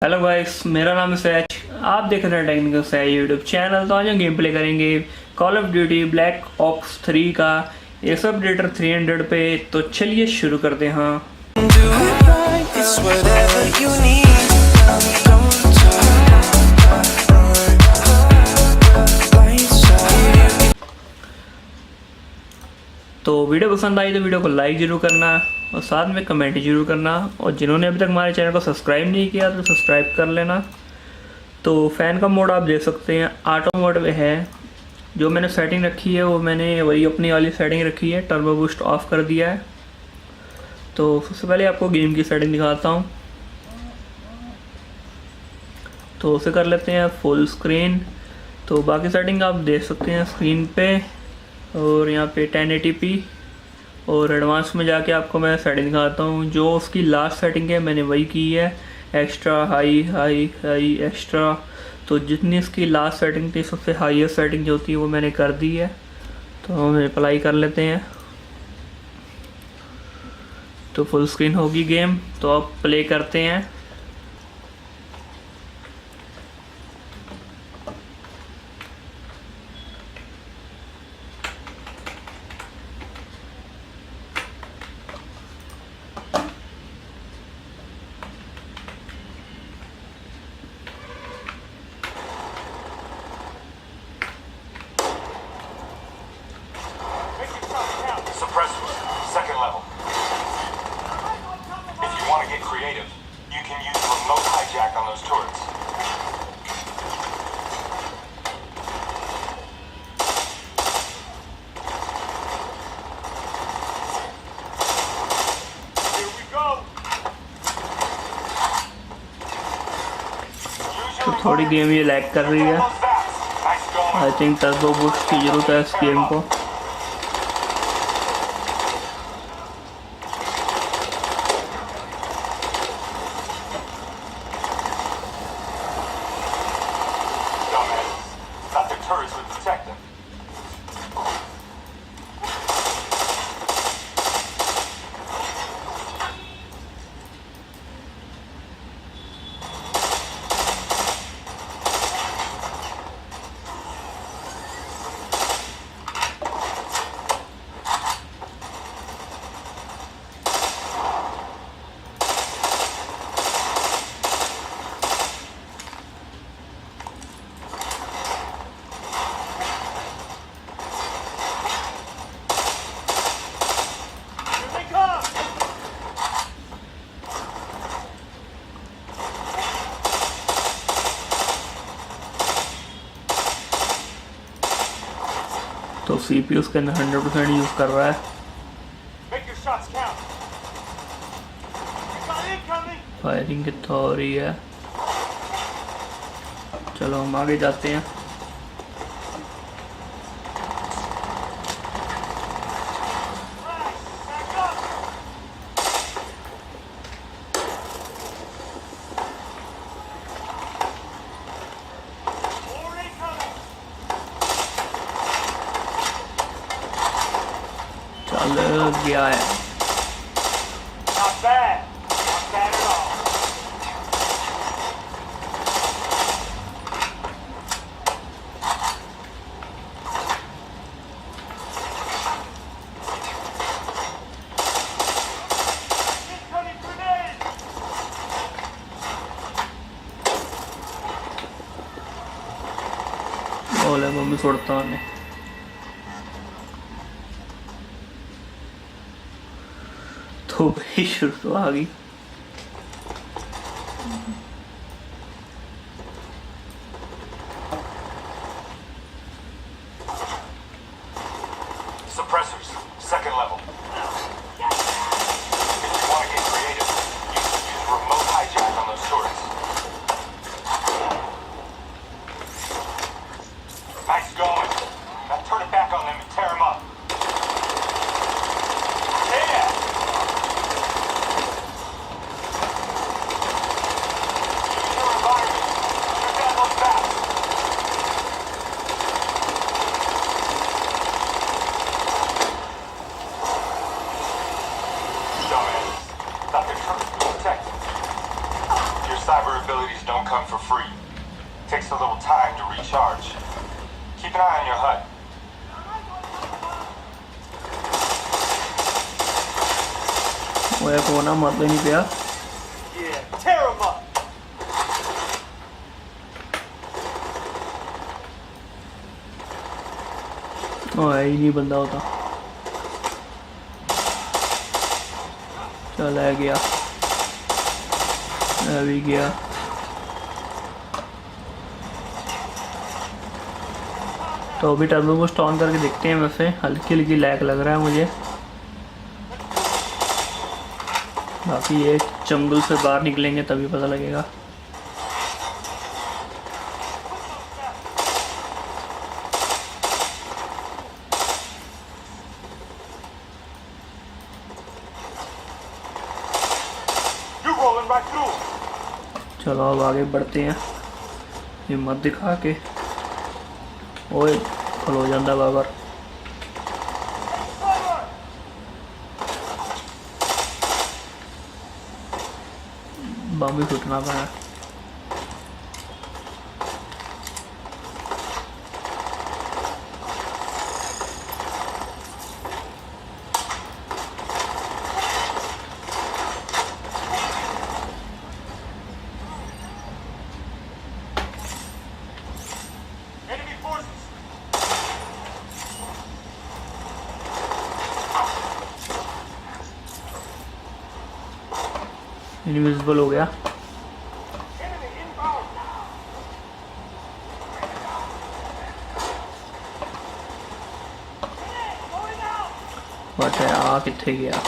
Hello guys, मेरा नाम है सहज। आप देख रहे हैं टेक्निकल सहज यूट्यूब चैनल। तो आज हम गेम प्ले करेंगे call of duty black ops 3 का एसर अपडेटर 300 पे। तो चलिए शुरू करते हैं। तो वीडियो पसंद आई तो वीडियो को लाइक ज़रूर करना और साथ में कमेंट जरूर करना। और जिन्होंने अभी तक हमारे चैनल को सब्सक्राइब नहीं किया तो सब्सक्राइब कर लेना। तो फ़ैन का मोड आप देख सकते हैं, ऑटो मोड में है। जो मैंने सेटिंग रखी है वो मैंने वही अपनी वाली सेटिंग रखी है, टर्बो बूस्ट ऑफ कर दिया है। तो सबसे पहले आपको गेम की सेटिंग दिखाता हूँ। तो उसे कर लेते हैं फुल स्क्रीन। तो बाकी सेटिंग आप देख सकते हैं स्क्रीन पे, और यहाँ पे 1080p। और एडवांस में जाके आपको मैं सेटिंग दिखाता हूँ। जो उसकी लास्ट सेटिंग है मैंने वही की है, extra high high high extra. तो जितनी इसकी लास्ट सेटिंग थी, सबसे हाईएस्ट सेटिंग जो होती है वो मैंने कर दी है। तो हम अप्लाई कर लेते हैं। तो फुल स्क्रीन होगी गेम। तो आप प्ले करते हैं। Suppressors, second level. If you want to get creative, you can use remote hijack on those turrets. Here we go. तो थोड़ी गेम ये लैग कर रही है। आई थिंक टर्बो बूस्ट की ज़रूरत है इस गेम को। Thought the turrets would protect them. Here they come! तो CPU उसके अंदर 100% यूज़ कर रहा है। Make your shots count. We got incoming! Firing कितना हो रही है। चलो हम आगे जाते हैं। Back up! More incoming! चल गया है। Not bad. Not bad at all. Incoming grenade! बोले मम्मी छोड़ता हूँ। तो भाई शुरू तो आ गई। Suppressors, second level. If you want to get creative, you can use remote hijack on those turrets. Nice going. Now turn it back on them and tear them up. Yeah! come for free. Takes a little time to recharge. Keep an eye on your HUD. वो कोना मत नहीं पिया। Yeah, tear him up. ही नहीं बंदा होता। चल आ गया, भी गया। तो अभी टर्बो बूस्ट ऑन करके देखते हैं। वैसे हल्की हल्की लैग लग रहा है मुझे। बाकी ये जंगल से बाहर निकलेंगे तभी पता लगेगा। चलो अब आगे बढ़ते हैं। हिम्मत दिखा के ओए खलो जाता बाबर। बम भी फुटना पड़ा। इनविजिबल हो गया। बट आ किथे गया?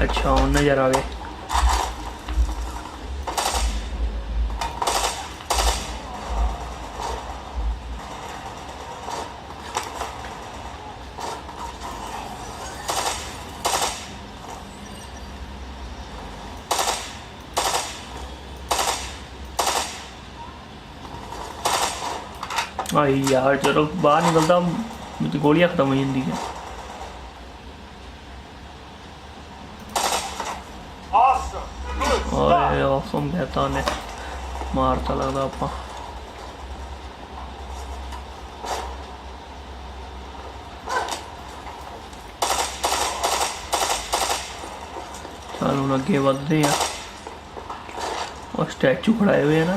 अच्छा नजर आ गए। आई यार चलो बाहर निकलता, मुझे गोलियां खत्म हो जाती है। ऑसम कहता ने मारता लगता आपा। चलो अगे बढ़ते हैं। और स्टैचू खड़ाए हुए हैं ना।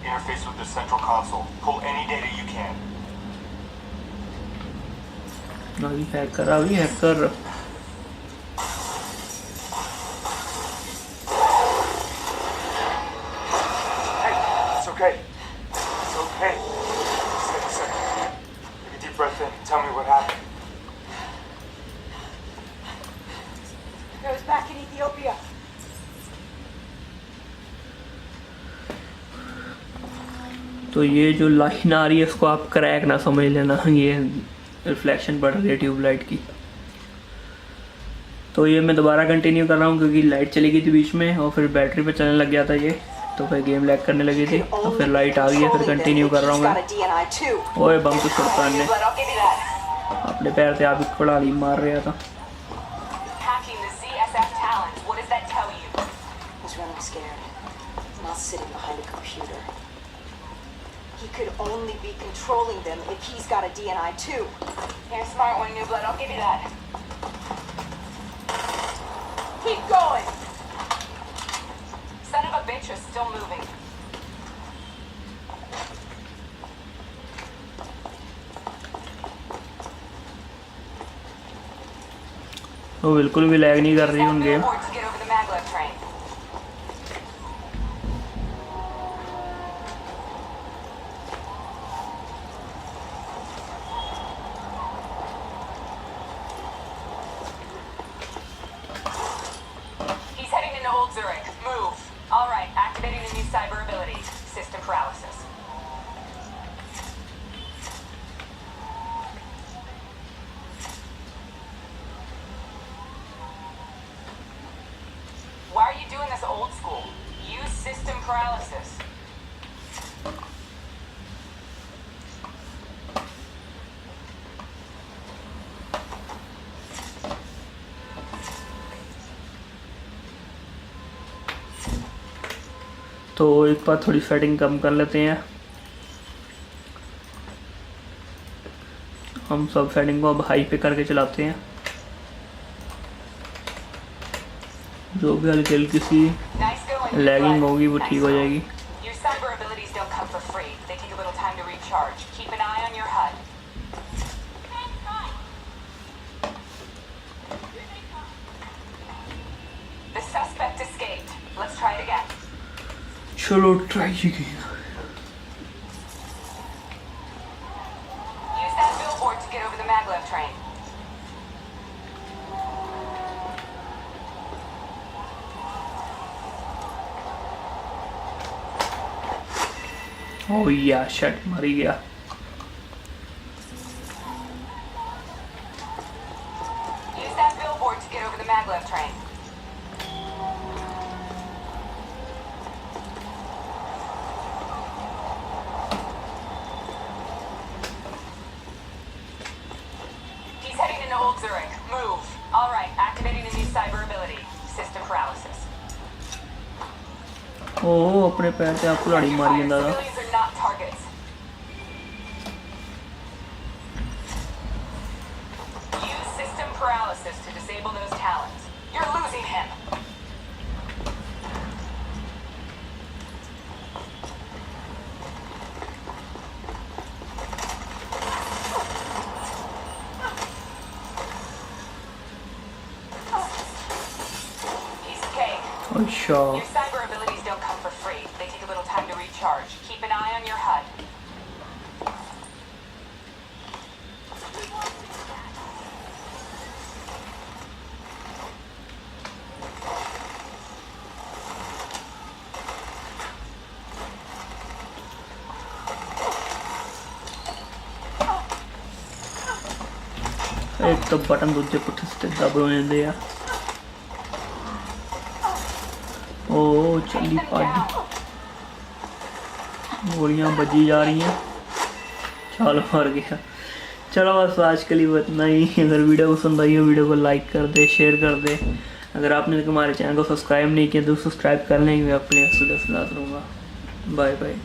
Interface with the central console. Pull any data you can. अभी hacker Hey, it's okay. It's okay. Just take a second. Take a deep breath in. Tell me what happened. I was back in Ethiopia. तो ये जो line आ रही है इसको आप crack ना समझ लेना, ये रिफ्लेक्शन पड़ रही है ट्यूबलाइट की। तो ये मैं दोबारा कंटिन्यू कर रहा हूँ क्योंकि लाइट चली गई थी बीच में और फिर बैटरी पे चलने लग गया था ये, तो फिर गेम लैग करने लगी थी। तो फिर लाइट आ गई है, फिर कंटिन्यू कर रहा हूँ मैं। ओए बम तो छोड़ता है, अपने पैर से आप कुड़ाली मार रहा था। He could only be controlling them if he's got a DNI too. You're a smart one, New Blood. I'll give you that. Keep going! Son of a bitch is still moving. वो बिल्कुल भी lag नहीं कर रही उन game. system paralysis. Why are you doing this old school? Use system paralysis. तो एक बार थोड़ी सेटिंग कम कर लेते हैं। हम सब सेटिंग को अब हाई पे करके चलाते हैं, जो भी हल्की हल्की सी Nice going. लैगिंग होगी वो ठीक हो जाएगी। Your cyber abilities don't come for free. They take a little time to recharge. Keep an eye on your HUD. The suspect escaped. Let's try it again. चलो ट्राई कीजिए। Use that billboard to get over the maglev train. ओ या shut, मर ही गया। Use that billboard to get over the maglev train. He's heading into Old Zurich. Move. All right, activating a new cyber ability. System paralysis. ओ अपने पैर से आपको लड़ी मारी Fire. दादा। Civilians are not targets. Use system paralysis to disable those talons. You're losing him. Piece of cake. अच्छा, Your cyber abilities don't come for free. They take a little time to recharge. Keep an eye on your HUD. एक तो button दूजे पुट्ठे सिद्धे दब जाते हैं। ओ चली पाजी, गोलियां बजी जा रही हैं। चलो मर गया। चलो बस आज के लिए इतना ही। अगर वीडियो पसंद आई हो वीडियो को लाइक कर दे, शेयर कर दे। अगर आपने हमारे चैनल को सब्सक्राइब नहीं किया तो सब्सक्राइब कर लेंगे। मैं अपने एक्सपीरियंस सुना दूँगा। Bye bye.